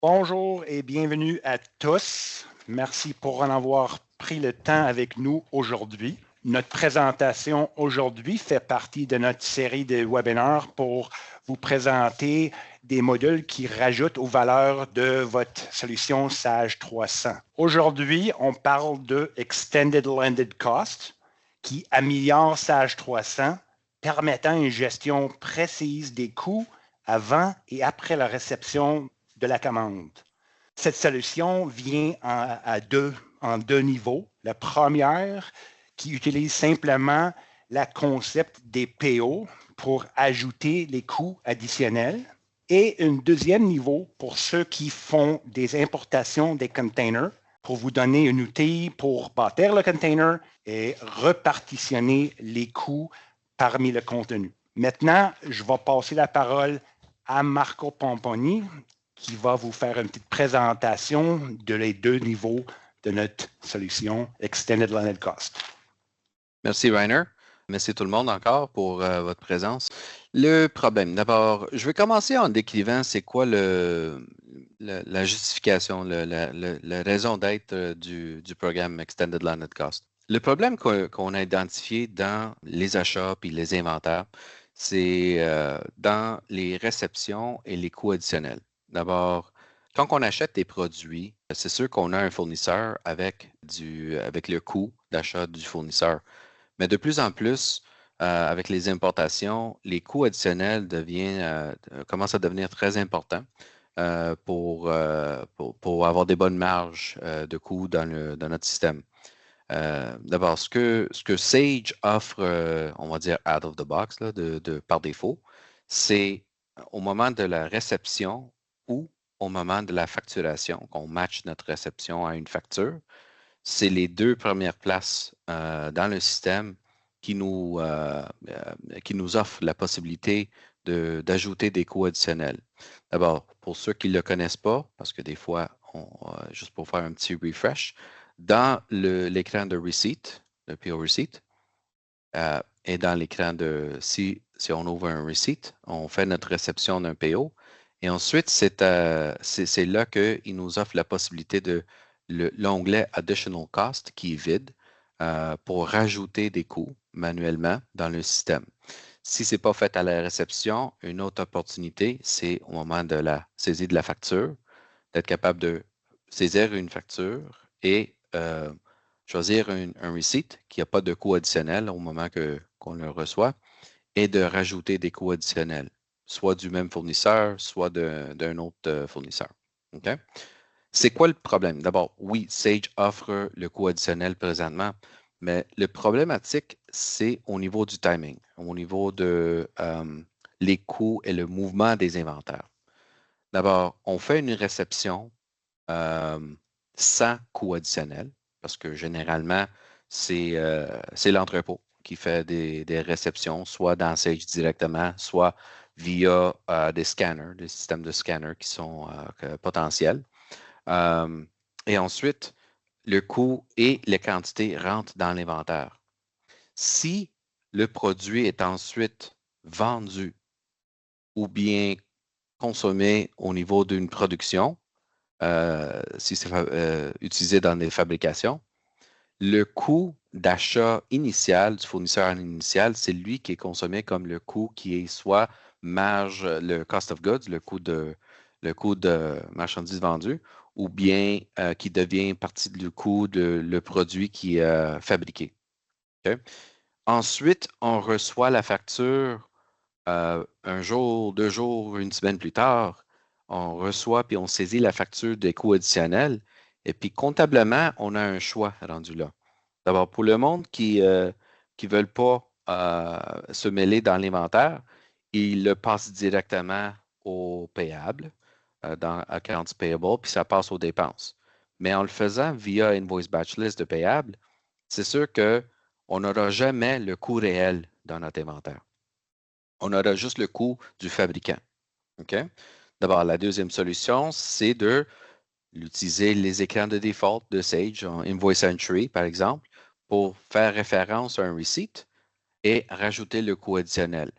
Bonjour et bienvenue à tous. Merci pour en avoir pris le temps avec nous aujourd'hui. Notre présentation aujourd'hui fait partie de notre série de webinaires pour vous présenter des modules qui rajoutent aux valeurs de votre solution Sage 300. Aujourd'hui, on parle de Extended Landed Cost qui améliore Sage 300, permettant une gestion précise des coûts avant et après la réception de la commande. Cette solution vient en deux niveaux. La première, qui utilise simplement le concept des PO pour ajouter les coûts additionnels. Et un deuxième niveau pour ceux qui font des importations des containers pour vous donner un outil pour bâtir le container et repartitionner les coûts parmi le contenu. Maintenant, je vais passer la parole à Marco Pomponi, qui va vous faire une petite présentation de les deux niveaux de notre solution Extended Landed Cost. Merci, Rainer. Merci tout le monde encore pour votre présence. Le problème, d'abord, je vais commencer en décrivant c'est quoi la justification, la raison d'être du programme Extended Landed Cost. Le problème qu'on a identifié dans les achats et les inventaires, c'est dans les réceptions et les coûts additionnels. D'abord, quand on achète des produits, c'est sûr qu'on a un fournisseur avec le coût d'achat du fournisseur. Mais de plus en plus, avec les importations, les coûts additionnels commencent à devenir très importants pour avoir des bonnes marges de coûts dans notre système. D'abord, ce que Sage offre, on va dire out of the box, là, par défaut, c'est au moment de la réception ou au moment de la facturation, qu'on matche notre réception à une facture. C'est les deux premières places dans le système qui nous offrent la possibilité d'ajouter des coûts additionnels. D'abord, pour ceux qui ne le connaissent pas, parce que des fois, juste pour faire un petit refresh, dans l'écran de receipt, le PO receipt, et dans l'écran si on ouvre un receipt, on fait notre réception d'un PO, et ensuite, c'est là qu'il nous offre la possibilité de l'onglet Additional Cost qui est vide pour rajouter des coûts manuellement dans le système. Si ce n'est pas fait à la réception, une autre opportunité, c'est au moment de la saisie de la facture, d'être capable de saisir une facture et choisir un receipt qui n'a pas de coût additionnel au moment qu'on le reçoit et de rajouter des coûts additionnels, soit du même fournisseur, soit d'un autre fournisseur. OK? C'est quoi le problème? D'abord, oui, Sage offre le coût additionnel présentement, mais le problématique, c'est au niveau du timing, au niveau de les coûts et le mouvement des inventaires. D'abord, on fait une réception sans coût additionnel, parce que généralement, c'est l'entrepôt qui fait des réceptions, soit dans Sage directement, soit via des scanners, des systèmes de scanners qui sont potentiels. Et ensuite, le coût et les quantités rentrent dans l'inventaire. Si le produit est ensuite vendu ou bien consommé au niveau d'une production, si c'est utilisé dans des fabrications, le coût d'achat initial du fournisseur initial, c'est lui qui est consommé comme le coût qui est soit marge, le cost of goods, le coût de marchandises vendues, ou bien qui devient partie du coût de le produit qui est fabriqué. Okay? Ensuite, on reçoit la facture un jour, 2 jours, une semaine plus tard. On reçoit puis on saisit la facture des coûts additionnels. Et puis, comptablement, on a un choix rendu là. D'abord, pour le monde qui ne veulent pas se mêler dans l'inventaire, ils le passent directement au payable, dans Accounts Payable, puis ça passe aux dépenses. Mais en le faisant via Invoice Batch List de payable, c'est sûr qu'on n'aura jamais le coût réel dans notre inventaire. On aura juste le coût du fabricant. Okay? D'abord, la deuxième solution, c'est d'utiliser les écrans de default de Sage, en Invoice Entry, par exemple, pour faire référence à un receipt et rajouter le coût additionnel.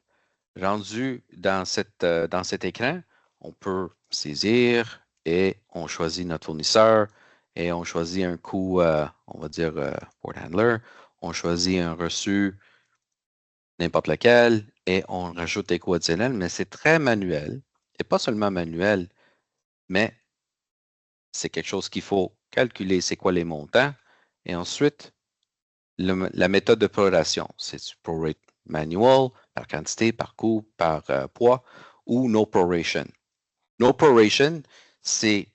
Rendu dans cet écran, on peut saisir et on choisit notre fournisseur et on choisit un coût, on va dire port handler, on choisit un reçu n'importe lequel et on rajoute des coûts additionnels, mais c'est très manuel. Et pas seulement manuel, mais c'est quelque chose qu'il faut calculer, c'est quoi les montants. Et ensuite, la méthode de proration, c'est du prorate manual, par quantité, par coût, par poids, ou no proration. No proration, c'est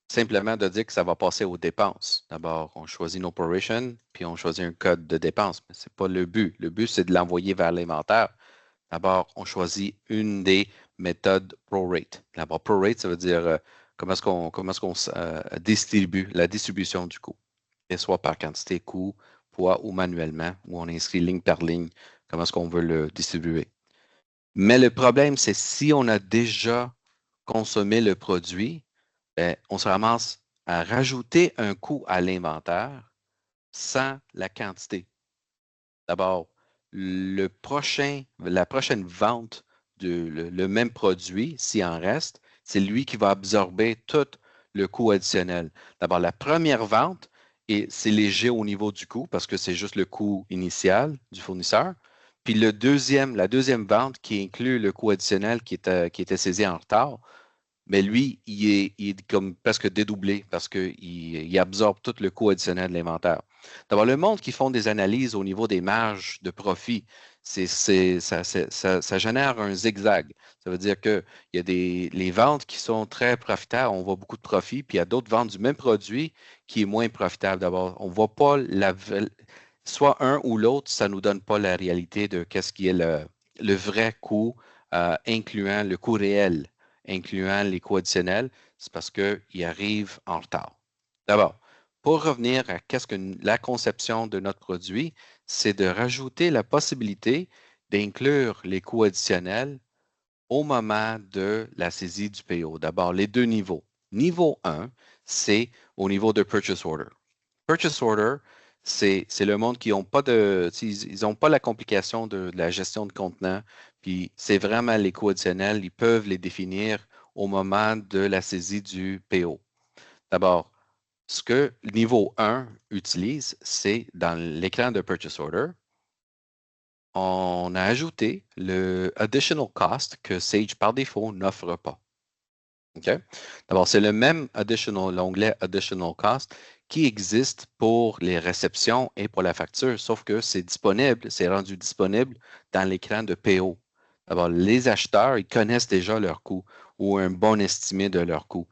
simplement de dire que ça va passer aux dépenses. D'abord, on choisit no proration, puis on choisit un code de dépense, mais ce n'est pas le but. Le but, c'est de l'envoyer vers l'inventaire. D'abord, on choisit une des méthodes prorate. D'abord, prorate, ça veut dire comment est-ce qu'on distribue la distribution du coût, et soit par quantité, coût, poids ou manuellement, où on inscrit ligne par ligne comment est-ce qu'on veut le distribuer. Mais le problème, c'est si on a déjà consommé le produit, ben, on se ramasse à rajouter un coût à l'inventaire sans la quantité. D'abord, la prochaine vente le même produit, s'il en reste, c'est lui qui va absorber tout le coût additionnel. D'abord, la première vente, et c'est léger au niveau du coût parce que c'est juste le coût initial du fournisseur. Puis la deuxième vente qui inclut le coût additionnel qui était saisi en retard, mais lui, il est comme presque dédoublé parce qu'il absorbe tout le coût additionnel de l'inventaire. D'abord, le monde qui font des analyses au niveau des marges de profit, ça génère un zigzag. Ça veut dire qu'il y a les ventes qui sont très profitables, on voit beaucoup de profit, puis il y a d'autres ventes du même produit qui est moins profitable. D'abord, on ne voit pas soit un ou l'autre, ça ne nous donne pas la réalité de qu'est-ce qui est le vrai coût, incluant le coût réel incluant les coûts additionnels, c'est parce qu'ils arrivent en retard. D'abord, pour revenir à qu'est-ce que la conception de notre produit, c'est de rajouter la possibilité d'inclure les coûts additionnels au moment de la saisie du PO. D'abord, les deux niveaux. Niveau 1, c'est au niveau de purchase order. Purchase order, c'est le monde qui n'ont pas ils n'ont pas la complication de la gestion de contenant, puis c'est vraiment les coûts additionnels, ils peuvent les définir au moment de la saisie du PO. D'abord, ce que le niveau 1 utilise, c'est dans l'écran de Purchase Order, on a ajouté le Additional Cost que Sage par défaut n'offre pas. Okay? D'abord, c'est le même l'onglet Additional Cost qui existe pour les réceptions et pour la facture, sauf que c'est rendu disponible dans l'écran de PO. D'abord, les acheteurs, ils connaissent déjà leur coût ou un bon estimé de leur coût.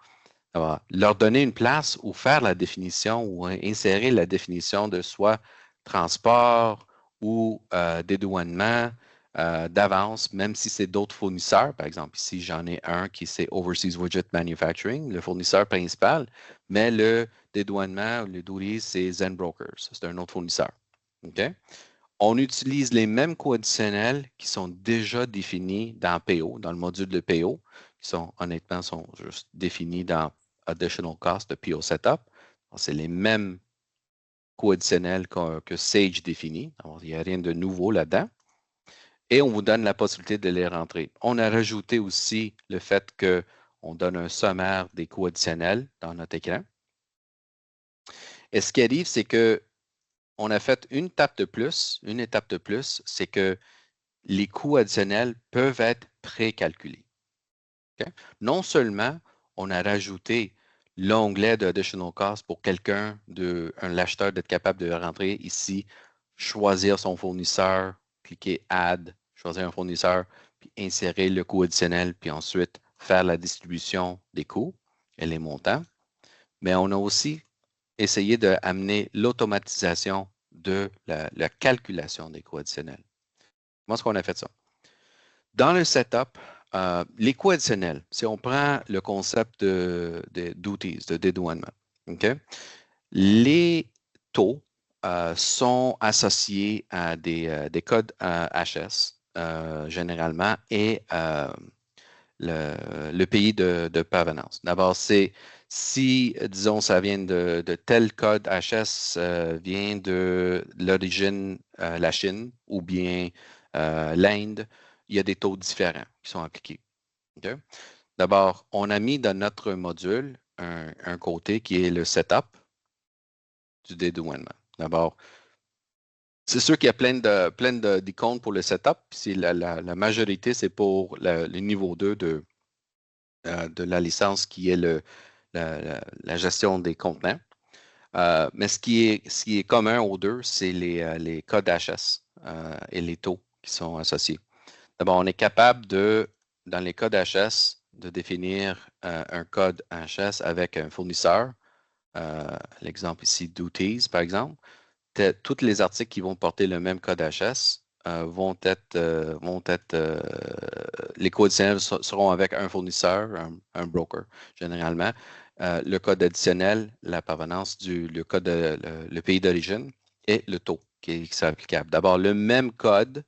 Alors, leur donner une place ou faire la définition ou insérer la définition de soit transport ou dédouanement d'avance, même si c'est d'autres fournisseurs. Par exemple, ici, j'en ai un qui c'est Overseas Widget Manufacturing, le fournisseur principal, mais le dédouanement ou le duty, c'est Zen Brokers. C'est un autre fournisseur. Okay? On utilise les mêmes coûts additionnels qui sont déjà définis dans PO, dans le module de PO, qui honnêtement sont juste définis dans Additional Cost de PO Setup. C'est les mêmes coûts additionnels que Sage définit. Alors, il n'y a rien de nouveau là-dedans. Et on vous donne la possibilité de les rentrer. On a rajouté aussi le fait qu'on donne un sommaire des coûts additionnels dans notre écran. Et ce qui arrive, c'est que on a fait une étape de plus, c'est que les coûts additionnels peuvent être précalculés. Okay? Non seulement on a rajouté l'onglet de Additional Cost pour l'acheteur d'être capable de rentrer ici, choisir son fournisseur, cliquer Add, choisir un fournisseur, puis insérer le coût additionnel, puis ensuite faire la distribution des coûts et les montants. Mais on a aussi essayé d'amener l'automatisation de la calculation des coûts additionnels. Comment est-ce qu'on a fait ça? Dans le setup, les coûts additionnels, si on prend le concept de duties, de dédouanement, okay? Les taux sont associés à des codes HS généralement et le pays de provenance. D'abord, c'est si, disons, ça vient de tel code HS, vient de l'origine, la Chine ou bien l'Inde, il y a des taux différents qui sont appliqués. Okay? D'abord, on a mis dans notre module un côté qui est le setup du dédouanement. D'abord, c'est sûr qu'il y a plein d'icônes pour le setup. Puis la majorité, c'est pour le niveau 2 de la licence qui est la gestion des contenants. Mais ce qui est commun aux deux, c'est les codes HS et les taux qui sont associés. D'abord, on est capable dans les codes HS, de définir un code HS avec un fournisseur. L'exemple ici, Duties, par exemple. Tous les articles qui vont porter le même code HS les co-additionnels seront avec un fournisseur, un broker, généralement. Le code additionnel, la provenance le pays d'origine et le taux qui sera applicable. D'abord, le même code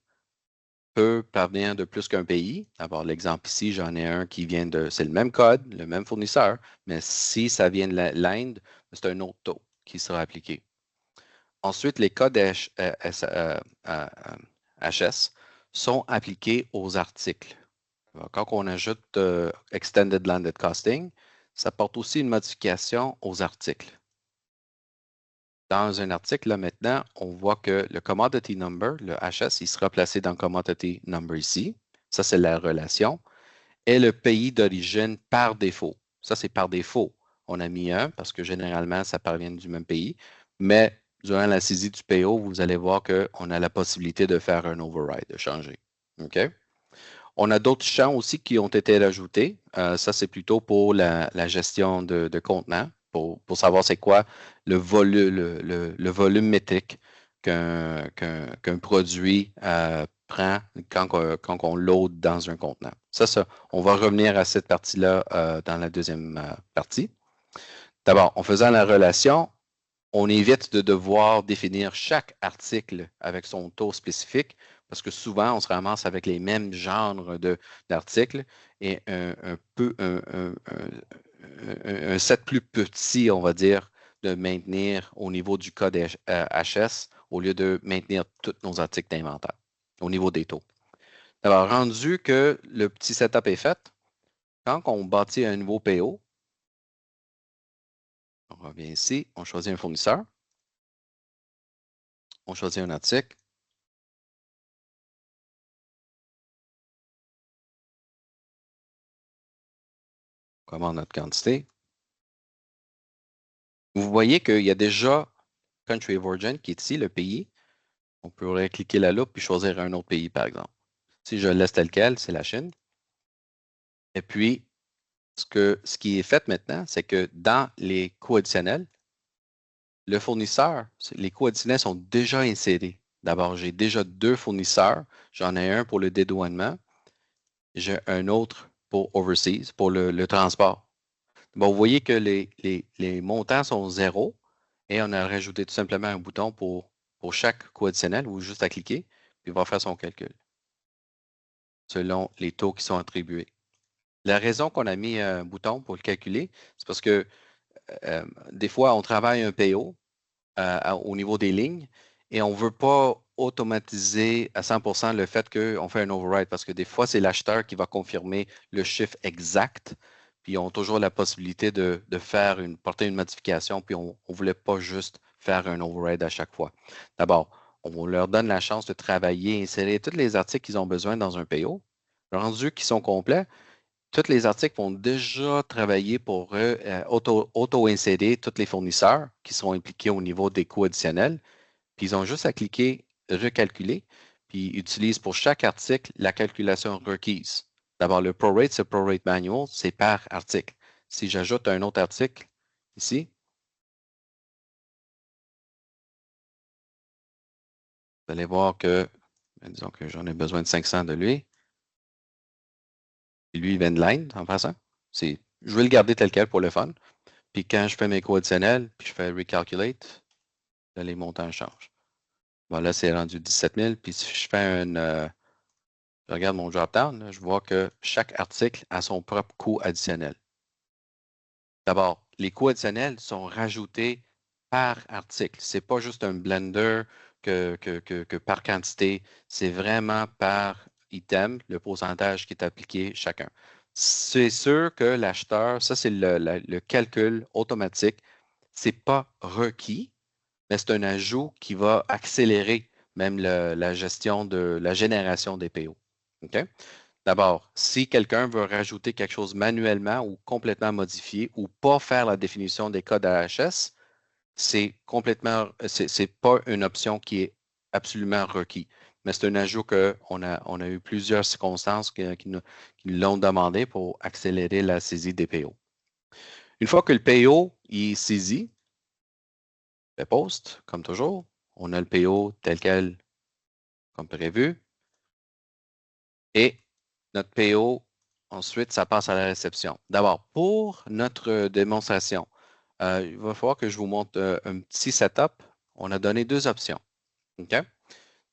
peut parvenir de plus qu'un pays. D'abord, l'exemple ici, j'en ai un qui vient c'est le même code, le même fournisseur, mais si ça vient de l'Inde, c'est un autre taux qui sera appliqué. Ensuite, les codes HS sont appliqués aux articles. Quand on ajoute Extended Landed Costing, ça porte aussi une modification aux articles. Dans un article, là, maintenant, on voit que le Commodity Number, le HS, il sera placé dans Commodity Number ici. Ça, c'est la relation. Et le pays d'origine par défaut. Ça, c'est par défaut. On a mis un parce que généralement, ça parvient du même pays. Mais durant la saisie du PO, vous allez voir qu'on a la possibilité de faire un override, de changer. OK? On a d'autres champs aussi qui ont été rajoutés. Ça, c'est plutôt pour la gestion de contenants, pour savoir c'est quoi le volume métrique qu'un produit prend quand on load dans un contenant. Ça, on va revenir à cette partie-là dans la deuxième partie. D'abord, en faisant la relation, on évite de devoir définir chaque article avec son taux spécifique parce que souvent, on se ramasse avec les mêmes genres d'articles et un set plus petit, on va dire, de maintenir au niveau du code HS au lieu de maintenir tous nos articles d'inventaire au niveau des taux. Alors, rendu que le petit setup est fait, quand on bâtit un nouveau PO, on revient ici, on choisit un fournisseur, on choisit un article, on commande notre quantité. Vous voyez qu'il y a déjà Country of Origin qui est ici, le pays. On pourrait cliquer la loupe et choisir un autre pays, par exemple. Si je laisse tel quel, c'est la Chine. Et puis, ce qui est fait maintenant, c'est que dans les coûts additionnels, le fournisseur, les coûts additionnels sont déjà insérés. D'abord, j'ai déjà deux fournisseurs. J'en ai un pour le dédouanement. J'ai un autre pour overseas, pour le transport. Bon, vous voyez que les montants sont zéro et on a rajouté tout simplement un bouton pour chaque coût additionnel ou juste à cliquer, puis il va faire son calcul selon les taux qui sont attribués. La raison qu'on a mis un bouton pour le calculer, c'est parce que des fois, on travaille un PO au niveau des lignes et on ne veut pas automatiser à 100% le fait qu'on fait un override parce que des fois, c'est l'acheteur qui va confirmer le chiffre exact. Puis, ils ont toujours la possibilité de porter une modification, puis on ne voulait pas juste faire un override à chaque fois. D'abord, on leur donne la chance de travailler, insérer tous les articles qu'ils ont besoin dans un PO. Rendu qu'ils sont complets, tous les articles vont déjà travailler pour auto-insérer tous les fournisseurs qui sont impliqués au niveau des coûts additionnels. Puis ils ont juste à cliquer recalculer, puis ils utilisent pour chaque article la calculation requise. D'abord, le prorate, c'est prorate manual, c'est par article. Si j'ajoute un autre article ici, vous allez voir que, disons que j'en ai besoin de 500 de lui. Et lui, il vient de l'Inde en passant. Je vais le garder tel quel pour le fun. Puis quand je fais mes coûts additionnels, puis je fais recalculate, là, les montants changent. Bon, là, c'est rendu 17 000. Puis si je fais je regarde mon drop-down, je vois que chaque article a son propre coût additionnel. D'abord, les coûts additionnels sont rajoutés par article. Ce n'est pas juste un blender que par quantité. C'est vraiment par item, le pourcentage qui est appliqué chacun. C'est sûr que l'acheteur, ça c'est le calcul automatique, c'est pas requis, mais c'est un ajout qui va accélérer même la gestion de la génération des PO. OK? D'abord, si quelqu'un veut rajouter quelque chose manuellement ou complètement modifié ou pas faire la définition des codes AHS, c'est pas une option qui est absolument requis. Mais c'est un ajout qu'on on a eu plusieurs circonstances qui nous l'ont demandé pour accélérer la saisie des PO. Une fois que le PO est saisi, le poste, comme toujours, on a le PO tel quel, comme prévu, et notre PO, ensuite, ça passe à la réception. D'abord, pour notre démonstration, il va falloir que je vous montre un petit setup. On a donné deux options. OK?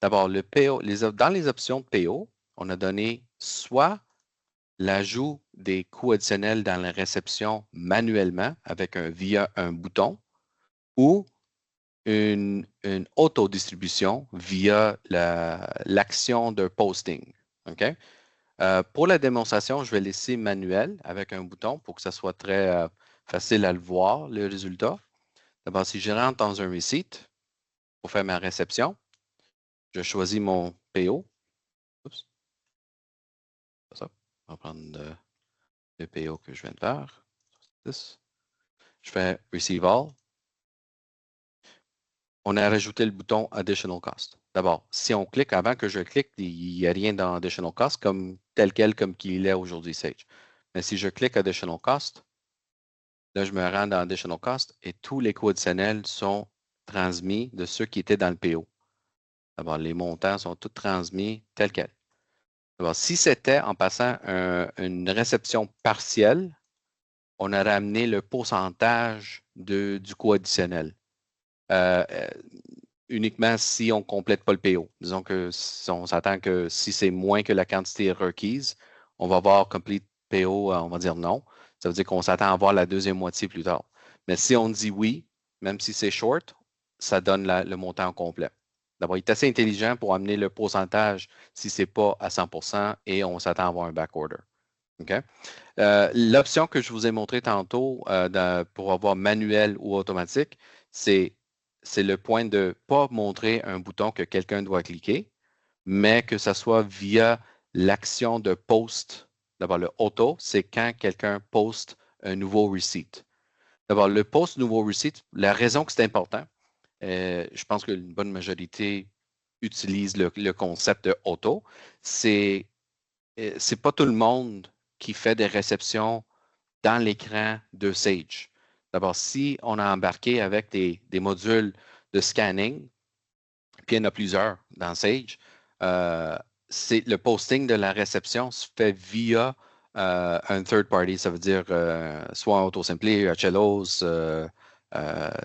D'abord, le PO, dans les options de PO, on a donné soit l'ajout des coûts additionnels dans la réception manuellement via un bouton ou une autodistribution via l'action de posting. OK? Pour la démonstration, je vais laisser manuel avec un bouton pour que ça soit très facile à le voir, le résultat. D'abord, si je rentre dans un receipt pour faire ma réception, je choisis mon PO. Oups, pas ça. On va prendre le PO que je viens de faire. Je fais Receive All. On a rajouté le bouton Additional Cost. D'abord, si on clique, avant que je clique, il n'y a rien dans Additional Cost tel quel comme qu'il est aujourd'hui Sage. Mais si je clique Additional Cost, là, je me rends dans Additional Cost et tous les coûts additionnels sont transmis de ceux qui étaient dans le PO. D'abord, les montants sont tous transmis tels quels. D'abord, si c'était en passant une réception partielle, on aurait amené le pourcentage du coût additionnel. Uniquement si on ne complète pas le PO. Disons que si on s'attend que si c'est moins que la quantité requise, on va voir complete PO, on va dire non. Ça veut dire qu'on s'attend à voir la deuxième moitié plus tard. Mais si on dit oui, même si c'est short, ça donne le montant complet. D'abord, il est assez intelligent pour amener le pourcentage si ce n'est pas à 100% et on s'attend à avoir un backorder. OK? L'option que je vous ai montrée tantôt pour avoir manuel ou automatique, c'est le point de ne pas montrer un bouton que quelqu'un doit cliquer, mais que ce soit via l'action de post. D'abord, le auto, c'est quand quelqu'un poste un nouveau receipt. D'abord, le post nouveau receipt, la raison que c'est important, je pense qu'une bonne majorité utilise le concept de auto, c'est pas tout le monde qui fait des réceptions dans l'écran de Sage. D'abord, si on a embarqué avec des modules de scanning, puis il y en a plusieurs dans Sage, le posting de la réception se fait via un third party, ça veut dire soit AutoSimpli, Cellos,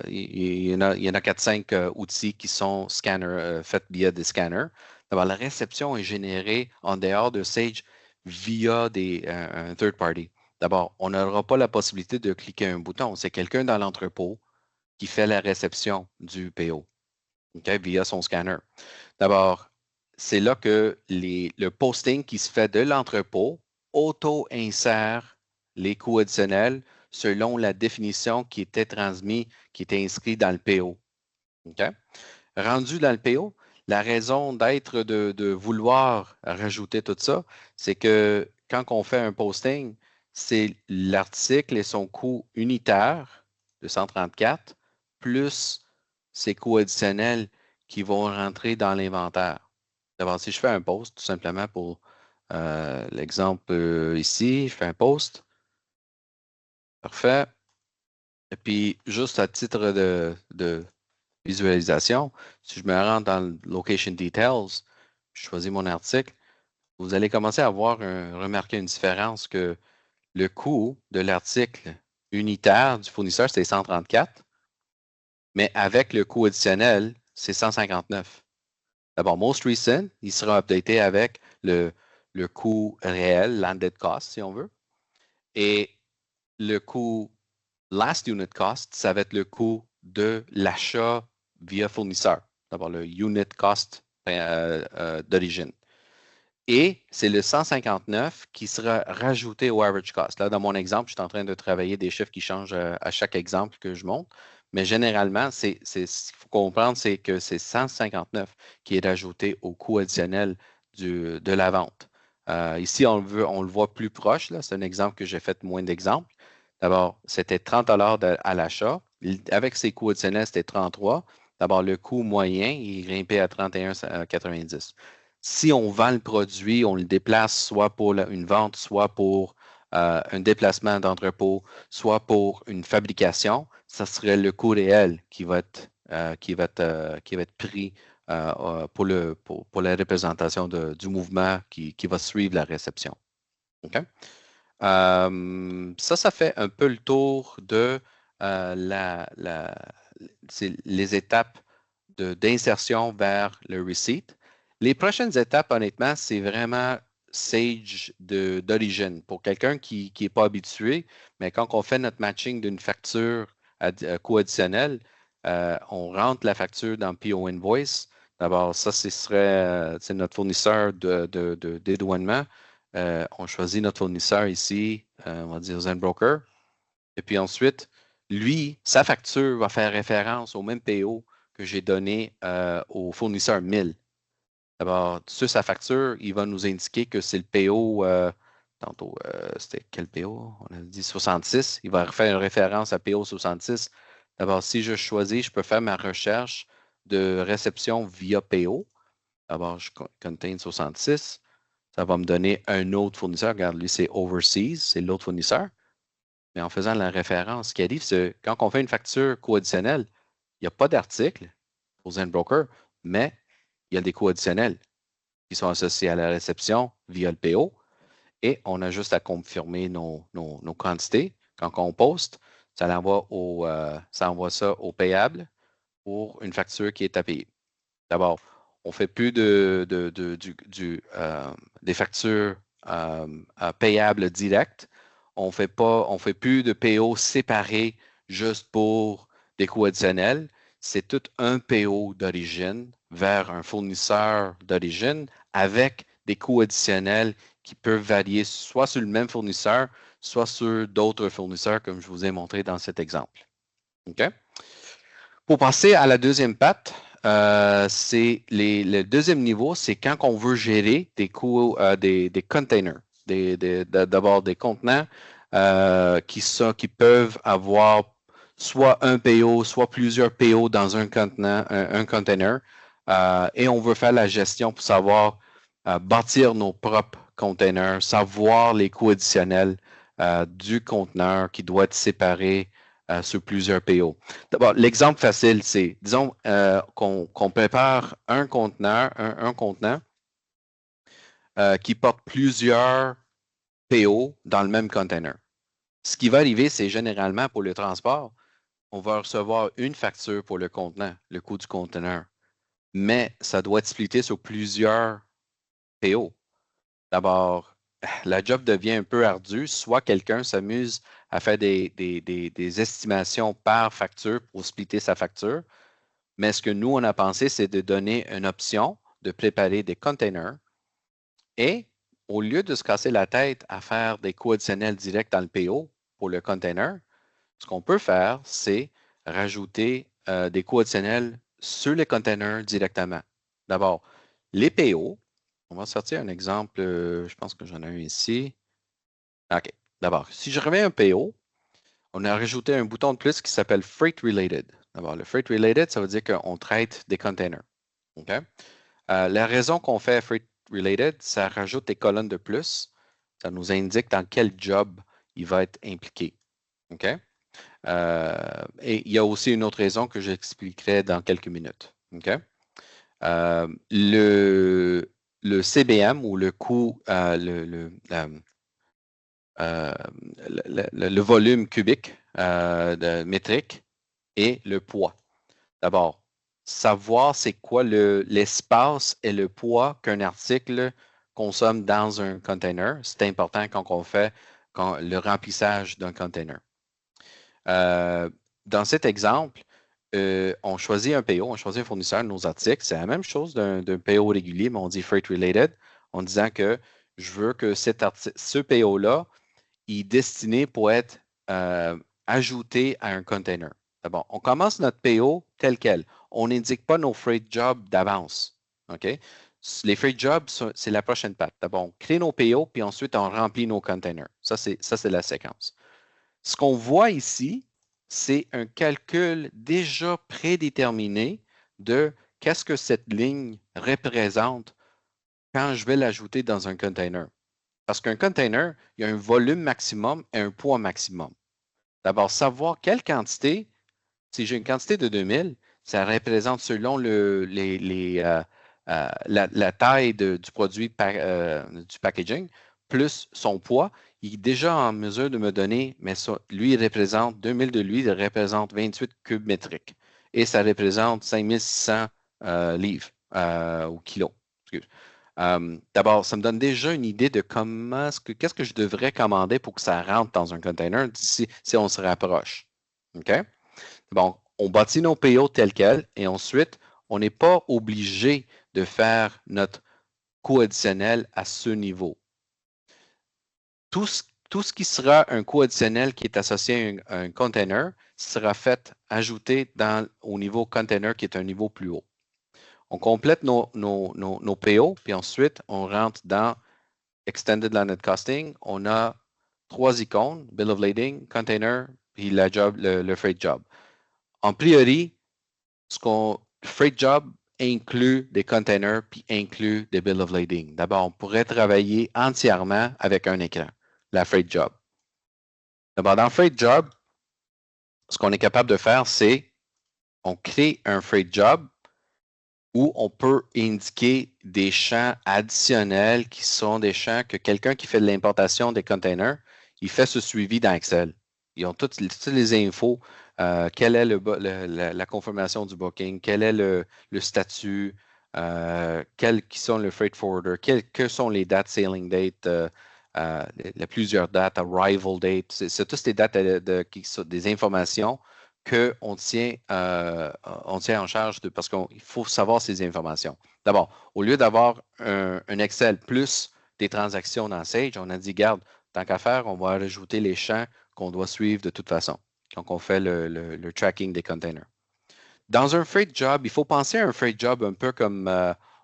il y en a 4-5 outils qui sont faits via des scanners. D'abord, la réception est générée en dehors de Sage via un third party. D'abord, on n'aura pas la possibilité de cliquer un bouton. C'est quelqu'un dans l'entrepôt qui fait la réception du PO, okay, via son scanner. D'abord, c'est là que le posting qui se fait de l'entrepôt auto-insère les coûts additionnels selon la définition qui était transmise, qui était inscrite dans le PO. Okay? Rendu dans le PO, la raison d'être de vouloir rajouter tout ça, c'est que quand on fait un posting, c'est l'article et son coût unitaire de 134 plus ses coûts additionnels qui vont rentrer dans l'inventaire. D'abord, si je fais un post, tout simplement pour l'exemple ici, je fais un post. Parfait. Et puis, juste à titre de visualisation, si je me rends dans le Location Details, je choisis mon article, vous allez commencer à remarquer une différence que le coût de l'article unitaire du fournisseur, c'est 134, mais avec le coût additionnel, c'est 159. D'abord, Most Recent, il sera updaté avec le coût réel, landed cost, si on veut. Et le coût Last Unit Cost, ça va être le coût de l'achat via fournisseur. D'abord, le unit cost d'origine. Et c'est le 159 qui sera rajouté au average cost. Là, dans mon exemple, je suis en train de travailler des chiffres qui changent à chaque exemple que je montre. Mais généralement, ce qu'il faut comprendre, c'est que c'est 159 qui est rajouté au coût additionnel de la vente. Ici, on le voit plus proche. C'est un exemple que j'ai fait moins d'exemples. D'abord, c'était 30 à l'achat. Avec ses coûts additionnels, c'était 33. D'abord, le coût moyen, il grimpait à 31,90. Si on vend le produit, on le déplace soit pour une vente, soit pour un déplacement d'entrepôt, soit pour une fabrication, ça serait le coût réel qui va être pris pour la représentation du mouvement qui va suivre la réception. OK? Ça fait un peu le tour de les étapes d'insertion vers le receipt. Les prochaines étapes, honnêtement, c'est vraiment Sage d'origine. Pour quelqu'un qui n'est pas habitué, mais quand on fait notre matching d'une facture co-additionnelle, on rentre la facture dans PO Invoice. D'abord, ça, ce serait notre fournisseur de dédouanement. On choisit notre fournisseur ici, on va dire ZenBroker. Et puis ensuite, lui, sa facture va faire référence au même PO que j'ai donné au fournisseur 1000. D'abord, sur sa facture, il va nous indiquer que c'est le PO, tantôt, c'était quel PO? On a dit 66. Il va faire une référence à PO 66. D'abord, si je choisis, je peux faire ma recherche de réception via PO. D'abord, je contain 66. Ça va me donner un autre fournisseur. Regarde, lui, c'est Overseas, c'est l'autre fournisseur. Mais en faisant la référence, ce qui arrive, c'est quand on fait une facture co-additionnelle, il n'y a pas d'article pour ZenBroker, mais il y a des coûts additionnels qui sont associés à la réception via le PO et on a juste à confirmer nos quantités. Quand on poste, ça envoie ça au payable pour une facture qui est à payer. D'abord, on ne fait plus des factures payables directes. On ne fait plus de PO séparés juste pour des coûts additionnels. C'est tout un PO d'origine vers un fournisseur d'origine avec des coûts additionnels qui peuvent varier soit sur le même fournisseur, soit sur d'autres fournisseurs, comme je vous ai montré dans cet exemple. OK? Pour passer à la deuxième patte, c'est le deuxième niveau, c'est quand on veut gérer des coûts, des containers, d'abord des contenants qui peuvent avoir soit un PO, soit plusieurs PO dans un contenant, un container, et on veut faire la gestion pour savoir bâtir nos propres containers, savoir les coûts additionnels du conteneur qui doit être séparé sur plusieurs PO. D'abord, l'exemple facile, c'est, disons, qu'on prépare un conteneur, un contenant qui porte plusieurs PO dans le même container. Ce qui va arriver, c'est généralement pour le transport, on va recevoir une facture pour le contenant, le coût du conteneur, mais ça doit être splitté sur plusieurs PO. D'abord, la job devient un peu ardue. Soit quelqu'un s'amuse à faire des estimations par facture pour splitter sa facture, mais ce que nous, on a pensé, c'est de donner une option de préparer des containers et au lieu de se casser la tête à faire des coûts additionnels directs dans le PO pour le container, ce qu'on peut faire, c'est rajouter des coûts additionnels sur les containers directement. D'abord, les PO, on va sortir un exemple, je pense que j'en ai un ici. OK. D'abord, si je remets un PO, on a rajouté un bouton de plus qui s'appelle Freight Related. D'abord, le Freight Related, ça veut dire qu'on traite des containers. OK? La raison qu'on fait Freight Related, ça rajoute des colonnes de plus. Ça nous indique dans quel job il va être impliqué. OK? Et il y a aussi une autre raison que j'expliquerai dans quelques minutes. OK? Le CBM ou le coût, le volume cubique métrique et le poids. D'abord, savoir c'est quoi l'espace et le poids qu'un article consomme dans un container. C'est important quand on fait le remplissage d'un container. Dans cet exemple, on choisit un PO, on choisit un fournisseur de nos articles. C'est la même chose d'un PO régulier, mais on dit Freight Related. en disant que je veux que ce PO-là est destiné pour être ajouté à un container. D'abord, on commence notre PO tel quel. On n'indique pas nos freight jobs d'avance. OK? Les freight jobs, c'est la prochaine patte. D'abord, on crée nos PO, puis ensuite, on remplit nos containers. Ça, c'est la séquence. Ce qu'on voit ici, c'est un calcul déjà prédéterminé de qu'est-ce que cette ligne représente quand je vais l'ajouter dans un container. Parce qu'un container, il y a un volume maximum et un poids maximum. D'abord, savoir quelle quantité, si j'ai une quantité de 2000, ça représente selon la taille du produit du packaging, plus son poids, il est déjà en mesure de me donner, mais ça, lui, il représente 2000 de lui, il représente 28 cubes métriques. Et ça représente 5600 livres ou kilos. Excuse. D'abord, ça me donne déjà une idée de qu'est-ce que je devrais commander pour que ça rentre dans un container d'ici si on se rapproche. OK? Bon, on bâtit nos PO tels quels et ensuite, on n'est pas obligé de faire notre coût additionnel à ce niveau. Tout ce qui sera un coût additionnel qui est associé à un container sera fait, ajouté au niveau container qui est un niveau plus haut. On complète nos PO, puis ensuite, on rentre dans Extended Landed Costing. On a 3 icônes, Bill of Lading, Container, puis le Freight Job. En priori, Freight Job inclut des containers puis inclut des Bill of Lading. D'abord, on pourrait travailler entièrement avec un écran, la Freight Job. D'abord, dans Freight Job, ce qu'on est capable de faire, c'est on crée un Freight Job où on peut indiquer des champs additionnels qui sont des champs que quelqu'un qui fait de l'importation des containers, il fait ce suivi dans Excel. Ils ont toutes les infos, quelle est la confirmation du booking, quel est le statut, quels qui sont le freight forwarder, que sont les dates sailing date, les plusieurs dates, arrival date, c'est toutes ces dates qui sont des informations qu'on tient en charge parce qu'il faut savoir ces informations. D'abord, au lieu d'avoir un Excel plus des transactions dans Sage, on a dit, garde, tant qu'à faire, on va rajouter les champs qu'on doit suivre de toute façon quand on fait le tracking des containers. Dans un freight job, il faut penser à un freight job un peu comme,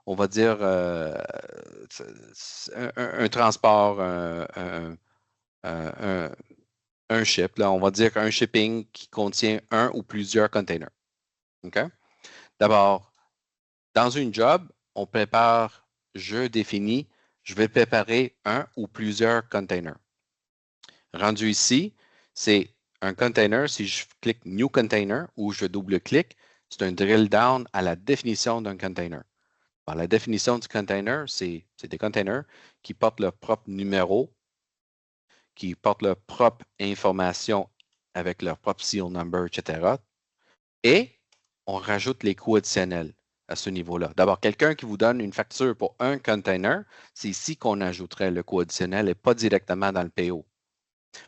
on va dire, un transport, un ship, là, on va dire un shipping qui contient un ou plusieurs containers. OK? D'abord, dans une job, on prépare, je définis, je vais préparer un ou plusieurs containers. Rendu ici, c'est un container, si je clique New Container ou je double-clique, c'est un drill down à la définition d'un container. Alors, la définition du container, c'est des containers qui portent leur propre numéro, qui portent leur propre information avec leur propre seal number, etc. Et on rajoute les coûts additionnels à ce niveau-là. D'abord, quelqu'un qui vous donne une facture pour un container, c'est ici qu'on ajouterait le coût additionnel et pas directement dans le PO.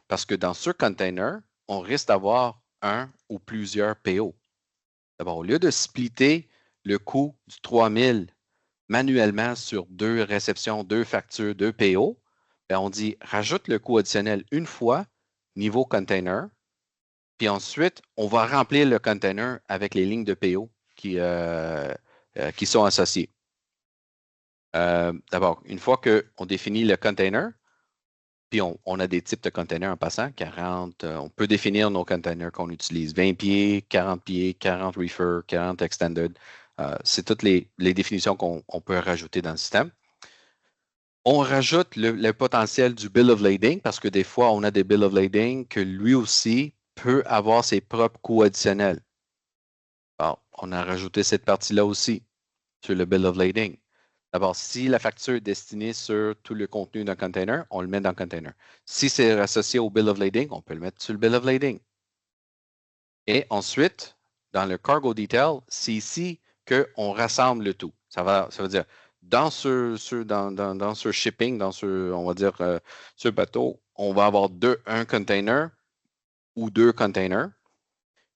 Parce que dans ce container, on risque d'avoir un ou plusieurs PO. D'abord, au lieu de splitter le coût du 3000 manuellement sur 2 réceptions, 2 factures, 2 PO, bien, on dit rajoute le coût additionnel une fois, niveau container, puis ensuite, on va remplir le container avec les lignes de PO qui sont associées. D'abord, une fois qu'on définit le container, puis on a des types de containers en passant, 40, on peut définir nos containers qu'on utilise, 20 pieds, 40 reefer, 40 extended. C'est toutes les définitions qu'on peut rajouter dans le système. On rajoute le potentiel du bill of lading parce que des fois, on a des bill of lading que lui aussi peut avoir ses propres coûts additionnels. Alors, on a rajouté cette partie-là aussi sur le bill of lading. D'abord, si la facture est destinée sur tout le contenu d'un container, on le met dans le container. Si c'est associé au bill of lading, on peut le mettre sur le bill of lading. Et ensuite, dans le cargo detail, c'est ici qu'on rassemble le tout. Ça veut dire, dans ce shipping, on va dire, ce bateau, on va avoir un container ou 2 containers.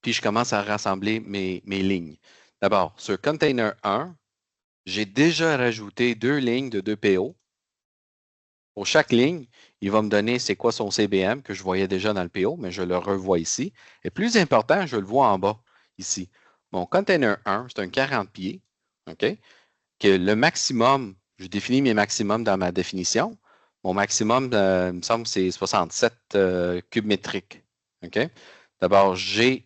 Puis je commence à rassembler mes lignes. D'abord, sur container 1, j'ai déjà rajouté 2 lignes de 2 PO Pour chaque ligne, il va me donner c'est quoi son CBM que je voyais déjà dans le PO, mais je le revois ici. Et plus important, je le vois en bas, ici. Mon container 1, c'est un 40 pieds, OK? Que le maximum, je définis mes maximums dans ma définition. Mon maximum, il me semble, c'est 67 cubes métriques. OK? D'abord, j'ai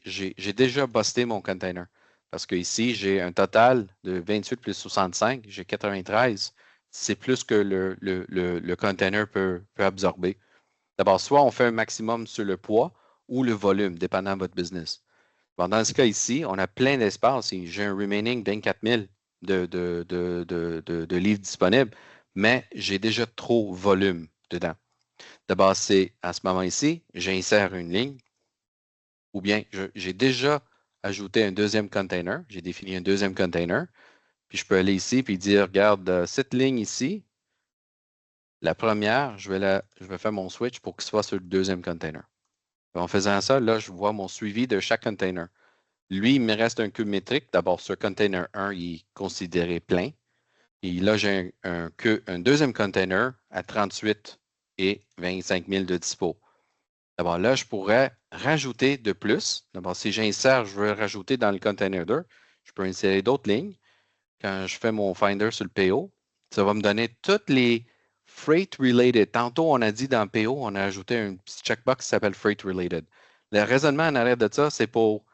déjà busté mon container parce que ici, j'ai un total de 28 plus 65, j'ai 93. C'est plus que le container peut absorber. D'abord, soit on fait un maximum sur le poids ou le volume, dépendant de votre business. Bon, dans ce cas ici, on a plein d'espace. J'ai un remaining 24 000 de livres disponibles, mais j'ai déjà trop volume dedans. D'abord, c'est à ce moment ici, j'insère une ligne ou bien j'ai déjà ajouté un deuxième container. J'ai défini un deuxième container. Puis je peux aller ici et dire, regarde, cette ligne ici, la première, je vais faire mon switch pour qu'il soit sur le deuxième container. En faisant ça, là, je vois mon suivi de chaque container. Lui, il me reste un cube métrique. D'abord, ce container 1, il est considéré plein. Et là, j'ai un deuxième container à 38 et 25 000 de dispo. D'abord, là, je pourrais rajouter de plus. D'abord, si j'insère, je veux rajouter dans le container 2. Je peux insérer d'autres lignes. Quand je fais mon Finder sur le PO, ça va me donner toutes les freight related. Tantôt, on a dit dans le PO, on a ajouté un petit checkbox qui s'appelle freight related. Le raisonnement en arrière de ça, c'est pour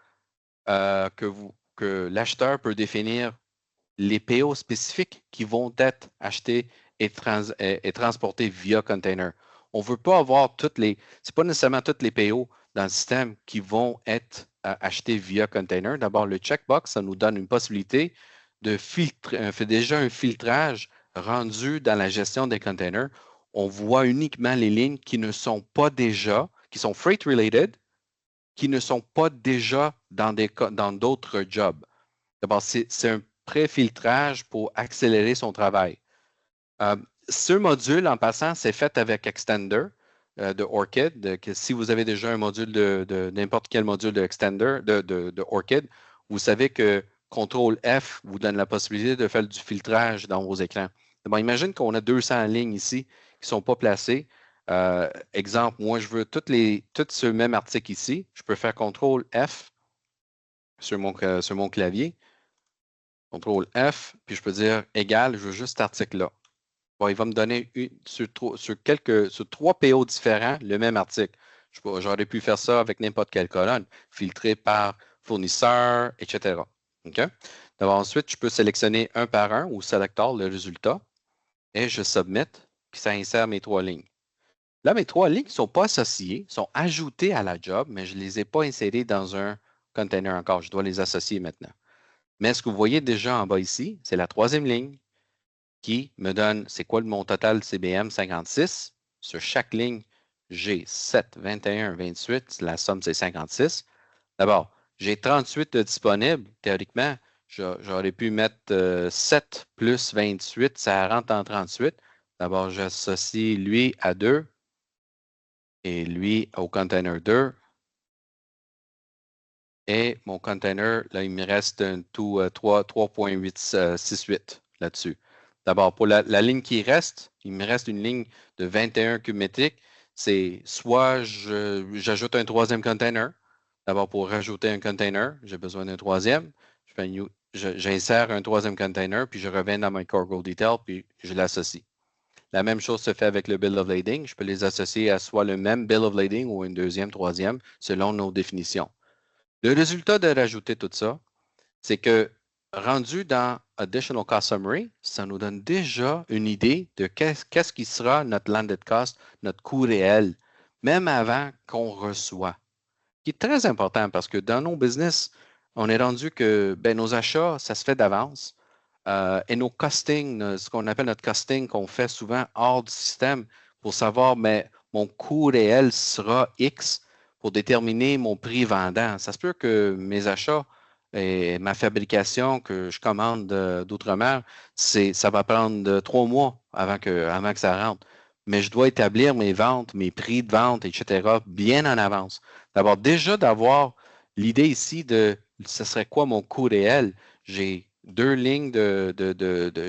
que l'acheteur peut définir les PO spécifiques qui vont être achetés et transportés via container. On ne veut pas avoir c'est pas nécessairement toutes les PO dans le système qui vont être achetés via container. D'abord, le checkbox, ça nous donne une possibilité de filtrer, fait déjà un filtrage rendu dans la gestion des containers. On voit uniquement les lignes qui ne sont pas déjà, qui sont freight related, qui ne sont pas déjà dans d'autres jobs. D'abord, c'est un pré-filtrage pour accélérer son travail. Ce module, en passant, c'est fait avec Extender de Orchid. Que si vous avez déjà un module de n'importe quel module de Extender de Orchid, vous savez que CTRL F vous donne la possibilité de faire du filtrage dans vos écrans. Bon, imagine qu'on a 200 lignes ici qui ne sont pas placées. Exemple, moi, je veux tout ce même article ici. Je peux faire CTRL F sur mon clavier. CTRL F, puis je peux dire égal, je veux juste cet article-là. Bon, il va me donner sur 3 PO différents le même article. J'aurais pu faire ça avec n'importe quelle colonne, filtré par fournisseur, etc. OK? Donc, ensuite, je peux sélectionner un par un ou selector le résultat et je submit, puis ça insère mes 3 lignes. Là, mes 3 lignes ne sont pas associées, sont ajoutées à la job, mais je ne les ai pas insérées dans un container encore. Je dois les associer maintenant. Mais ce que vous voyez déjà en bas ici, c'est la 3e ligne qui me donne c'est quoi mon total CBM 56. Sur chaque ligne, j'ai 7, 21, 28. La somme, c'est 56. D'abord, j'ai 38 de disponibles. Théoriquement, j'aurais pu mettre 7 plus 28, ça rentre en 38. D'abord, j'associe lui à 2 et lui au container 2. Et mon container, là, il me reste un tout 3.868 là-dessus. D'abord, pour la ligne qui reste, il me reste une ligne de 21 cubes métriques. C'est soit j'ajoute un 3e container. D'abord, pour rajouter un container, j'ai besoin d'un 3e. J'insère un 3e container, puis je reviens dans my cargo detail, puis je l'associe. La même chose se fait avec le bill of lading. Je peux les associer à soit le même bill of lading ou une 2e, 3e, selon nos définitions. Le résultat de rajouter tout ça, c'est que rendu dans Additional Cost Summary, ça nous donne déjà une idée de qu'est-ce qui sera notre landed cost, notre coût réel, même avant qu'on reçoit. Ce qui est très important parce que dans nos business, on est rendu que nos achats, ça se fait d'avance. Et nos costing, ce qu'on appelle notre costing, qu'on fait souvent hors du système pour savoir, mais mon coût réel sera X pour déterminer mon prix vendant. Ça se peut que mes achats et ma fabrication que je commande d'outre-mer, ça va prendre 3 mois avant que ça rentre. Mais je dois établir mes ventes, mes prix de vente, etc., bien en avance. D'abord, déjà d'avoir l'idée ici de ce serait quoi mon coût réel. J'ai 2 lignes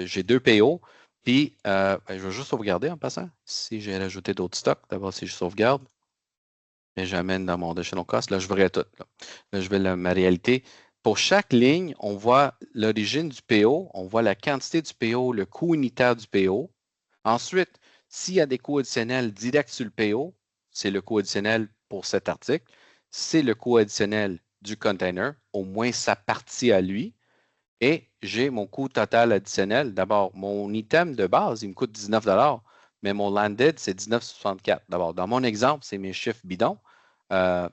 j'ai 2 PO, Puis, je vais juste sauvegarder en passant. Si j'ai rajouté d'autres stocks, d'abord, si je sauvegarde, et j'amène dans mon additional cost, là, je verrai tout. Là, je vais ma réalité. Pour chaque ligne, on voit l'origine du PO, on voit la quantité du PO, le coût unitaire du PO. Ensuite, s'il y a des coûts additionnels directs sur le PO, c'est le coût additionnel pour cet article. C'est le coût additionnel du container, au moins sa partie à lui. Et j'ai mon coût total additionnel. D'abord, mon item de base, il me coûte 19 $, mais mon landed, c'est 19,64 $. D'abord, dans mon exemple, c'est mes chiffres bidons,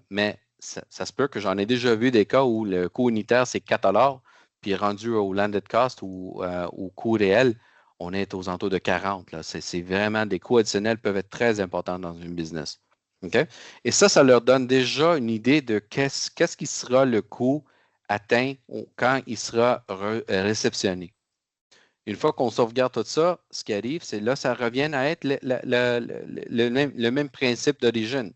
mais ça se peut que j'en ai déjà vu des cas où le coût unitaire, c'est 4 $, puis rendu au landed cost ou au coût réel, on est aux alentours de 40 $. C'est vraiment des coûts additionnels peuvent être très importants dans une business. Okay? Et ça leur donne déjà une idée de qu'est-ce qui sera le coût atteint quand il sera réceptionné. Une fois qu'on sauvegarde tout ça, ce qui arrive, c'est là, ça revient à être le même principe d'origine.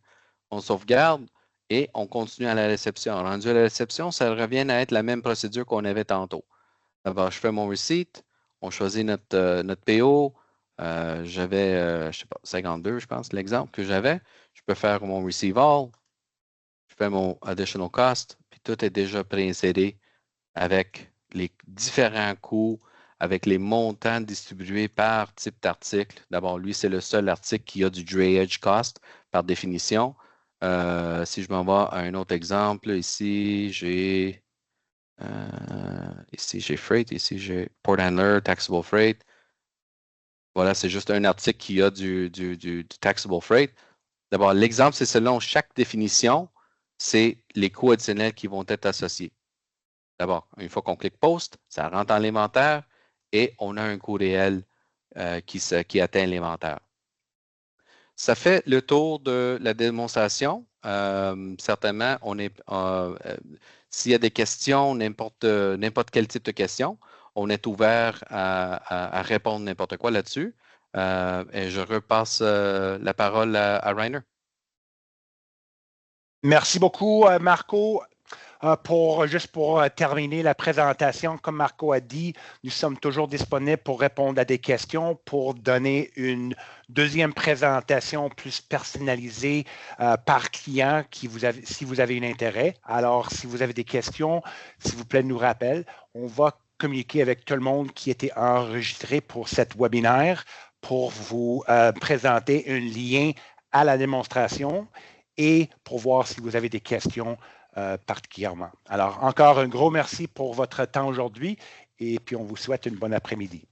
On sauvegarde et on continue à la réception. Rendu à la réception, ça revient à être la même procédure qu'on avait tantôt. D'abord, je fais mon receipt, on choisit notre PO. J'avais, je sais pas, 52, je pense, l'exemple que j'avais. Je peux faire mon receive all. Je fais mon additional cost, puis tout est déjà préinséré avec les différents coûts, avec les montants distribués par type d'article. D'abord, lui, c'est le seul article qui a du drayage cost par définition. Si je m'en vais à un autre exemple, ici, j'ai freight, ici, j'ai port handler, taxable freight. Voilà, c'est juste un article qui a du taxable freight. D'abord, l'exemple, c'est selon chaque définition, c'est les coûts additionnels qui vont être associés. D'abord, une fois qu'on clique Post, ça rentre dans l'inventaire et on a un coût réel qui atteint l'inventaire. Ça fait le tour de la démonstration. Certainement, s'il y a des questions, n'importe quel type de questions, on est ouvert à répondre n'importe quoi là-dessus. Et je repasse la parole à Rainer. Merci beaucoup, Marco. Juste pour terminer la présentation, comme Marco a dit, nous sommes toujours disponibles pour répondre à des questions, pour donner une deuxième présentation plus personnalisée par client si vous avez un intérêt. Alors, si vous avez des questions, s'il vous plaît, nous rappelle. On va communiquer avec tout le monde qui était enregistré pour cet webinaire pour vous présenter un lien à la démonstration et pour voir si vous avez des questions particulièrement. Alors, encore un gros merci pour votre temps aujourd'hui et puis on vous souhaite une bonne après-midi.